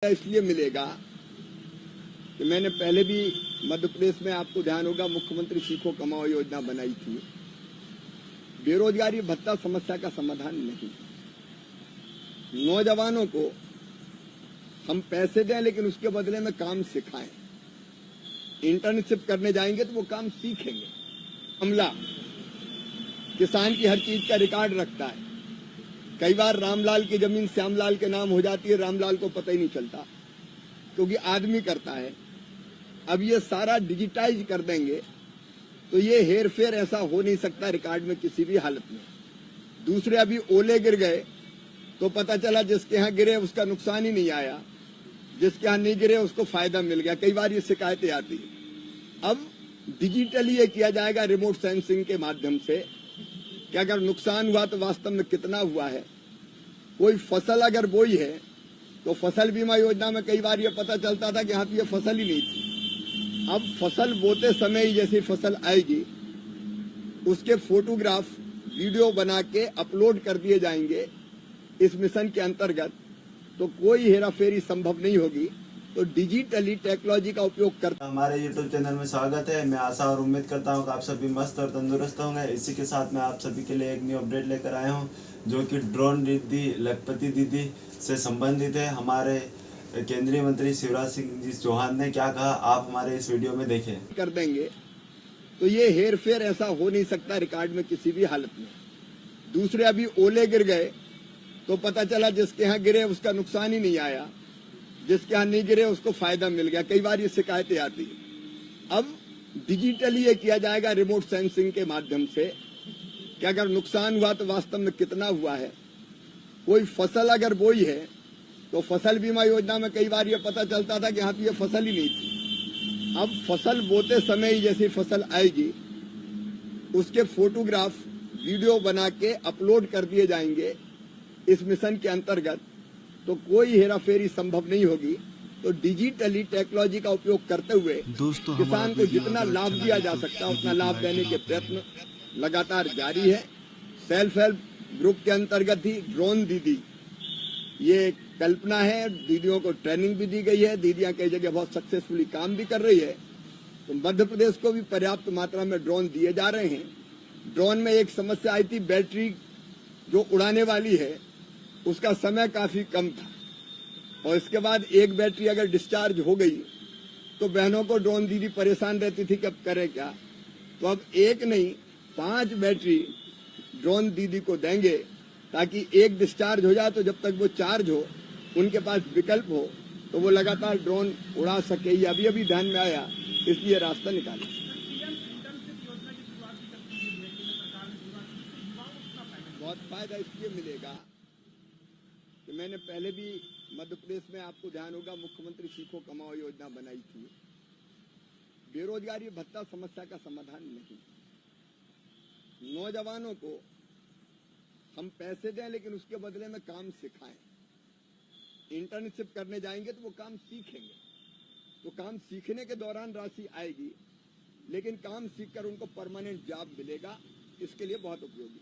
इसलिए मिलेगा कि मैंने पहले भी मध्य प्रदेश में, आपको ध्यान होगा, मुख्यमंत्री सीखो कमाओ योजना बनाई थी। बेरोजगारी भत्ता समस्या का समाधान नहीं। नौजवानों को हम पैसे दें लेकिन उसके बदले में काम सिखाएं। इंटर्नशिप करने जाएंगे तो वो काम सीखेंगे। अमला किसान की हर चीज का रिकॉर्ड रखता है। कई बार रामलाल की जमीन श्यामलाल के नाम हो जाती है, रामलाल को पता ही नहीं चलता क्योंकि आदमी करता है। अब ये सारा डिजिटाइज कर देंगे तो ये हेर फेर ऐसा हो नहीं सकता रिकॉर्ड में किसी भी हालत में। दूसरे, अभी ओले गिर गए तो पता चला जिसके यहाँ गिरे उसका नुकसान ही नहीं आया, जिसके यहाँ नहीं गिरे उसको फायदा मिल गया। कई बार ये शिकायतें आती है। अब डिजिटली ये किया जाएगा रिमोट सेंसिंग के माध्यम से कि अगर नुकसान हुआ तो वास्तव में कितना हुआ है। कोई फसल अगर बोई है तो फसल बीमा योजना में कई बार ये पता चलता था कि यहाँ पे ये फसल ही नहीं थी। अब फसल बोते समय ही जैसी फसल आएगी उसके फोटोग्राफ वीडियो बना के अपलोड कर दिए जाएंगे इस मिशन के अंतर्गत, तो कोई हेराफेरी संभव नहीं होगी। तो डिजिटली टेक्नोलॉजी का उपयोग कर हमारे YouTube चैनल में स्वागत है। मैं आशा और उम्मीद करता हूं कि आप सभी मस्त और तंदुरुस्त होंगे। इसी के साथ मैं आप सभी के लिए एक न्यू अपडेट लेकर आया हूं जो कि ड्रोन दीदी लखपति दीदी से संबंधित है। हमारे केंद्रीय मंत्री शिवराज सिंह जी चौहान ने क्या कहा, आप हमारे इस वीडियो में देखें। कर देंगे तो ये हेर फेर ऐसा हो नहीं सकता रिकॉर्ड में किसी भी हालत में। दूसरे, अभी ओले गिर गए तो पता चला जिसके यहाँ गिरे उसका नुकसान ही नहीं आया, जिसके यहाँ नहीं गिरे उसको फायदा मिल गया। कई बार ये शिकायतें आती है। अब डिजिटली ये किया जाएगा रिमोट सेंसिंग के माध्यम से कि अगर नुकसान हुआ तो वास्तव में कितना हुआ है। कोई फसल अगर बोई है तो फसल बीमा योजना में कई बार ये पता चलता था कि यहाँ पे ये फसल ही नहीं थी। अब फसल बोते समय ही जैसी फसल आएगी उसके फोटोग्राफ वीडियो बना के अपलोड कर दिए जाएंगे इस मिशन के अंतर्गत, तो कोई हेराफेरी संभव नहीं होगी। तो डिजिटली टेक्नोलॉजी का उपयोग करते हुए किसान को जितना लाभ दिया जा सकता है उतना लाभ देने के प्रयत्न लगातार जारी है। सेल्फ हेल्प ग्रुप के अंतर्गत ही ड्रोन दीदी ये कल्पना है। दीदियों को ट्रेनिंग भी दी गई है। दीदियां कई जगह बहुत सक्सेसफुली काम भी कर रही है। तो मध्य प्रदेश को भी पर्याप्त मात्रा में ड्रोन दिए जा रहे हैं। ड्रोन में एक समस्या आई थी, बैटरी जो उड़ाने वाली है उसका समय काफी कम था और इसके बाद एक बैटरी अगर डिस्चार्ज हो गई तो बहनों को ड्रोन दीदी परेशान रहती थी कि अब करें क्या। तो अब एक नहीं 5 बैटरी ड्रोन दीदी को देंगे ताकि एक डिस्चार्ज हो जाए तो जब तक वो चार्ज हो उनके पास विकल्प हो तो वो लगातार ड्रोन उड़ा सके। ये अभी अभी ध्यान में आया, इसलिए रास्ता निकाला। बहुत फायदा इसलिए मिलेगा कि मैंने पहले भी मध्य प्रदेश में, आपको ध्यान होगा, मुख्यमंत्री सीखो कमाओ योजना बनाई थी। बेरोजगारी भत्ता समस्या का समाधान नहीं। नौजवानों को हम पैसे दें लेकिन उसके बदले में काम सिखाएं। इंटर्नशिप करने जाएंगे तो वो काम सीखेंगे। तो काम सीखने के दौरान राशि आएगी लेकिन काम सीखकर उनको परमानेंट जॉब मिलेगा। इसके लिए बहुत उपयोगी।